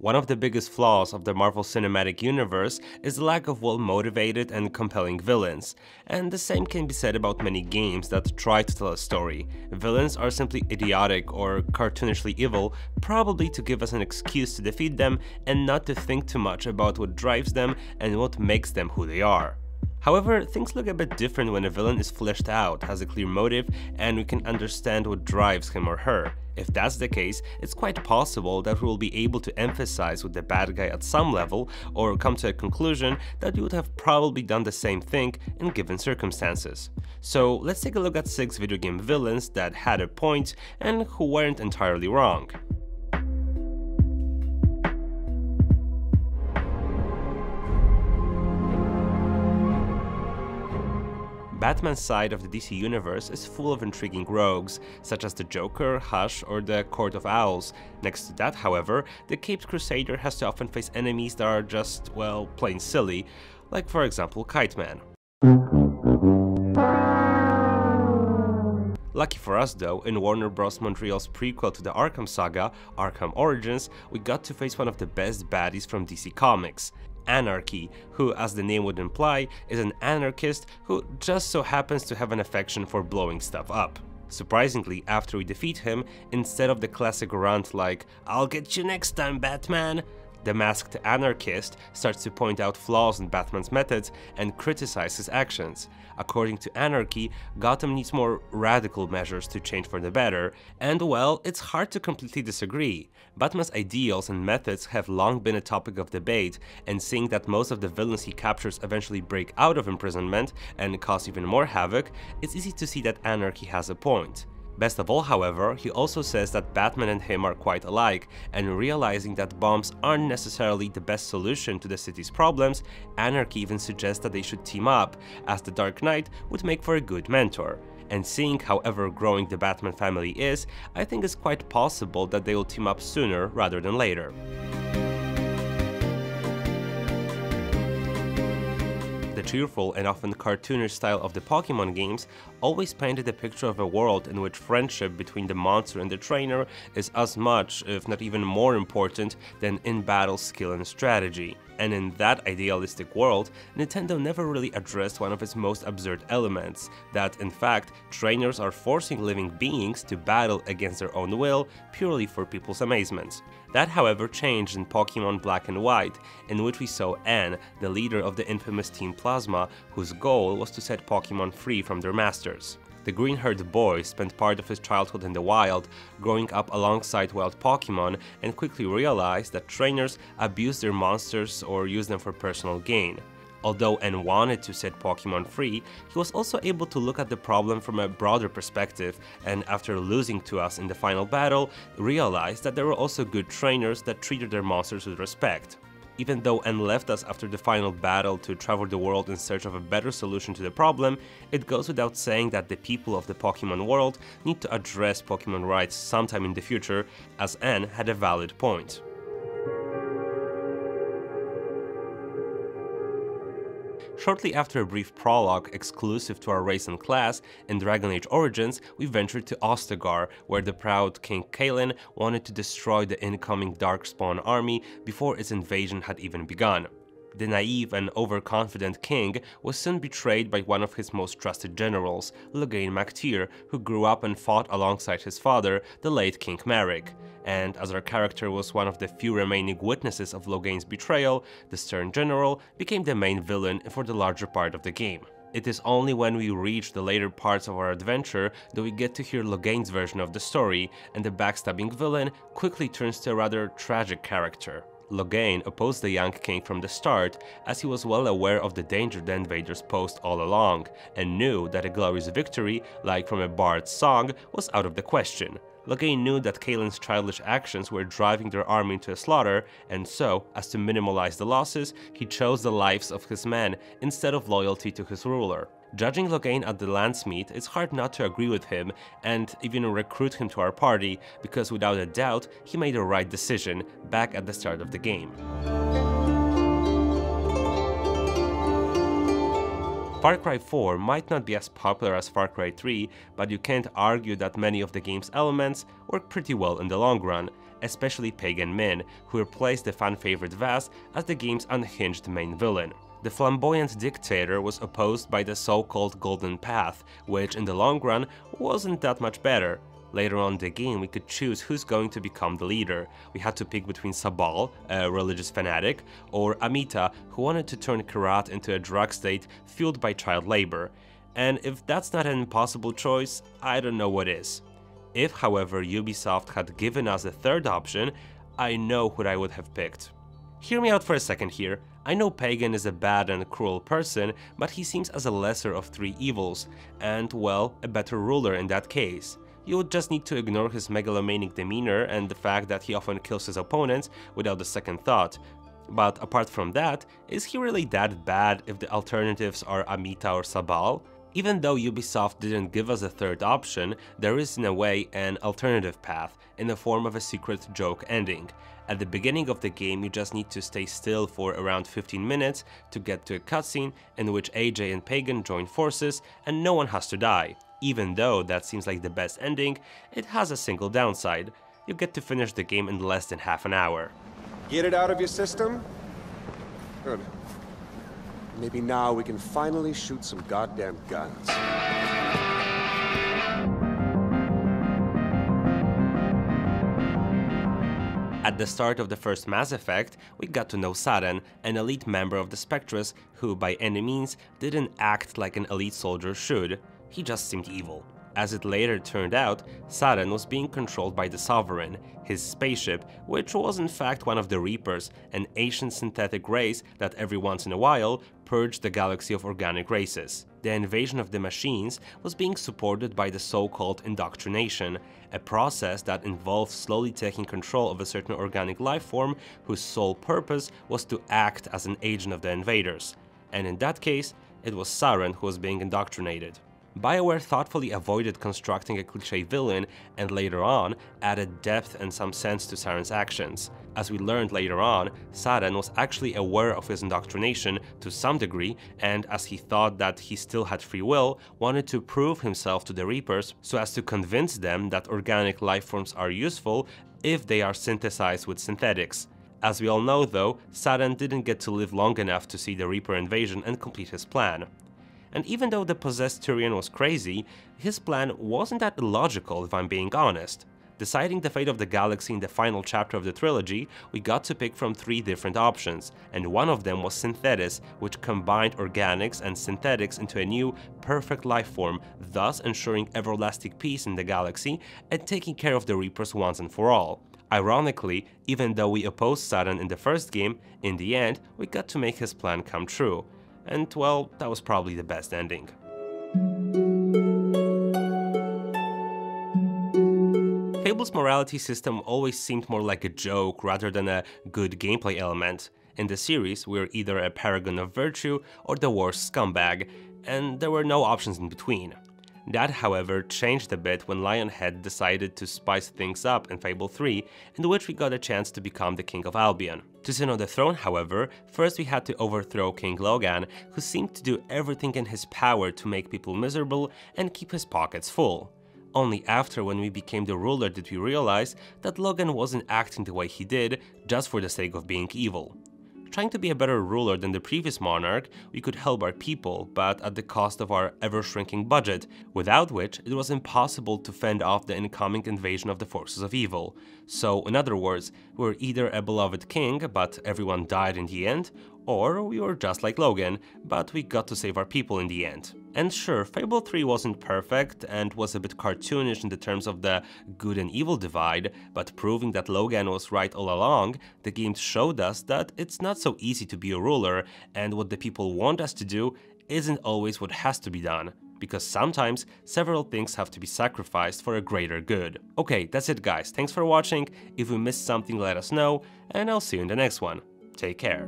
One of the biggest flaws of the Marvel Cinematic Universe is the lack of well-motivated and compelling villains, and the same can be said about many games that try to tell a story. Villains are simply idiotic or cartoonishly evil, probably to give us an excuse to defeat them and not to think too much about what drives them and what makes them who they are. However, things look a bit different when a villain is fleshed out, has a clear motive, and we can understand what drives him or her. If that's the case, it's quite possible that we will be able to empathize with the bad guy at some level, or come to a conclusion that we would have probably done the same thing in given circumstances. So let's take a look at 6 video game villains that had a point and who weren't entirely wrong. Batman's side of the DC universe is full of intriguing rogues, such as the Joker, Hush, or the Court of Owls. Next to that, however, the Caped Crusader has to often face enemies that are just, well, plain silly, like for example Kite Man. Lucky for us though, in Warner Bros. Montreal's prequel to the Arkham saga, Arkham Origins, we got to face one of the best baddies from DC Comics, Anarchy, who, as the name would imply, is an anarchist who just so happens to have an affection for blowing stuff up. Surprisingly, after we defeat him, instead of the classic rant like, "I'll get you next time, Batman," the masked anarchist starts to point out flaws in Batman's methods and criticize his actions. According to Anarchy, Gotham needs more radical measures to change for the better, and well, it's hard to completely disagree. Batman's ideals and methods have long been a topic of debate, and seeing that most of the villains he captures eventually break out of imprisonment and cause even more havoc, it's easy to see that Anarchy has a point. Best of all, however, he also says that Batman and him are quite alike, and realizing that bombs aren't necessarily the best solution to the city's problems, Anarchy even suggests that they should team up, as the Dark Knight would make for a good mentor. And seeing how ever-growing the Batman family is, I think it's quite possible that they will team up sooner rather than later. The cheerful and often cartoonish style of the Pokemon games always painted a picture of a world in which friendship between the monster and the trainer is as much, if not even more important, than in-battle skill and strategy. And in that idealistic world, Nintendo never really addressed one of its most absurd elements, that in fact, trainers are forcing living beings to battle against their own will purely for people's amazement. That, however, changed in Pokemon Black and White, in which we saw N, the leader of the infamous Team Plasma, whose goal was to set Pokemon free from their masters. The green-haired boy spent part of his childhood in the wild, growing up alongside wild Pokemon, and quickly realized that trainers abuse their monsters or use them for personal gain. Although N wanted to set Pokemon free, he was also able to look at the problem from a broader perspective, and after losing to us in the final battle, realized that there were also good trainers that treated their monsters with respect. Even though N left us after the final battle to travel the world in search of a better solution to the problem, it goes without saying that the people of the Pokemon world need to address Pokemon rights sometime in the future, as N had a valid point. Shortly after a brief prologue exclusive to our race and class, in Dragon Age Origins, we ventured to Ostagar, where the proud King Kalen wanted to destroy the incoming Darkspawn army before its invasion had even begun. The naive and overconfident king was soon betrayed by one of his most trusted generals, Loghain MacTeer, who grew up and fought alongside his father, the late King Maric. And as our character was one of the few remaining witnesses of Loghain's betrayal, the stern general became the main villain for the larger part of the game. It is only when we reach the later parts of our adventure that we get to hear Loghain's version of the story, and the backstabbing villain quickly turns to a rather tragic character. Loghain opposed the young king from the start, as he was well aware of the danger the invaders posed all along, and knew that a glorious victory, like from a bard's song, was out of the question. Loghain knew that Kalen's childish actions were driving their army into a slaughter, and so, as to minimize the losses, he chose the lives of his men instead of loyalty to his ruler. Judging Loghain at the Landsmeet, it's hard not to agree with him and even recruit him to our party, because without a doubt, he made the right decision back at the start of the game. Far Cry 4 might not be as popular as Far Cry 3, but you can't argue that many of the game's elements work pretty well in the long run, especially Pagan Min, who replaced the fan-favorite Vaz as the game's unhinged main villain. The flamboyant dictator was opposed by the so-called Golden Path, which in the long run wasn't that much better. Later on in the game, we could choose who's going to become the leader. We had to pick between Sabal, a religious fanatic, or Amita, who wanted to turn Kyrat into a drug state fueled by child labor. And if that's not an impossible choice, I don't know what is. If, however, Ubisoft had given us a third option, I know who I would have picked. Hear me out for a second here. I know Pagan is a bad and cruel person, but he seems as a lesser of three evils, and, well, a better ruler in that case. You would just need to ignore his megalomaniac demeanor and the fact that he often kills his opponents without a second thought. But apart from that, is he really that bad if the alternatives are Amita or Sabal? Even though Ubisoft didn't give us a third option, there is in a way an alternative path, in the form of a secret joke ending. At the beginning of the game, you just need to stay still for around 15 minutes to get to a cutscene in which AJ and Pagan join forces and no one has to die. Even though that seems like the best ending, it has a single downside. You get to finish the game in less than half an hour. Get it out of your system? Good. Maybe now we can finally shoot some goddamn guns. At the start of the first Mass Effect, we got to know Saren, an elite member of the Spectres who by any means didn't act like an elite soldier should. He just seemed evil. As it later turned out, Saren was being controlled by the Sovereign, his spaceship, which was in fact one of the Reapers, an ancient synthetic race that every once in a while purged the galaxy of organic races. The invasion of the machines was being supported by the so-called indoctrination, a process that involved slowly taking control of a certain organic life form whose sole purpose was to act as an agent of the invaders. And in that case, it was Saren who was being indoctrinated. BioWare thoughtfully avoided constructing a cliché villain and later on added depth and some sense to Saren's actions. As we learned later on, Saren was actually aware of his indoctrination to some degree and, as he thought that he still had free will, wanted to prove himself to the Reapers so as to convince them that organic lifeforms are useful if they are synthesized with synthetics. As we all know though, Saren didn't get to live long enough to see the Reaper invasion and complete his plan. And even though the possessed Tyrian was crazy, his plan wasn't that illogical if I'm being honest. Deciding the fate of the galaxy in the final chapter of the trilogy, we got to pick from three different options, and one of them was Synthetis, which combined organics and synthetics into a new, perfect life form, thus ensuring everlasting peace in the galaxy and taking care of the Reapers once and for all. Ironically, even though we opposed Saren in the first game, in the end, we got to make his plan come true. And well, that was probably the best ending. Fable's morality system always seemed more like a joke rather than a good gameplay element. In the series, we were either a paragon of virtue or the worst scumbag, and there were no options in between. That, however, changed a bit when Lionhead decided to spice things up in Fable 3, in which we got a chance to become the King of Albion. To sit on the throne, however, first we had to overthrow King Logan, who seemed to do everything in his power to make people miserable and keep his pockets full. Only after, when we became the ruler, did we realize that Logan wasn't acting the way he did just for the sake of being evil. Trying to be a better ruler than the previous monarch, we could help our people, but at the cost of our ever-shrinking budget, without which it was impossible to fend off the incoming invasion of the forces of evil. So, in other words, we were either a beloved king, but everyone died in the end, or we were just like Logan, but we got to save our people in the end. And sure, Fable 3 wasn't perfect and was a bit cartoonish in the terms of the good and evil divide, but proving that Logan was right all along, the game showed us that it's not so easy to be a ruler, and what the people want us to do isn't always what has to be done, because sometimes several things have to be sacrificed for a greater good. Okay, that's it guys, thanks for watching. If we missed something, let us know, and I'll see you in the next one. Take care.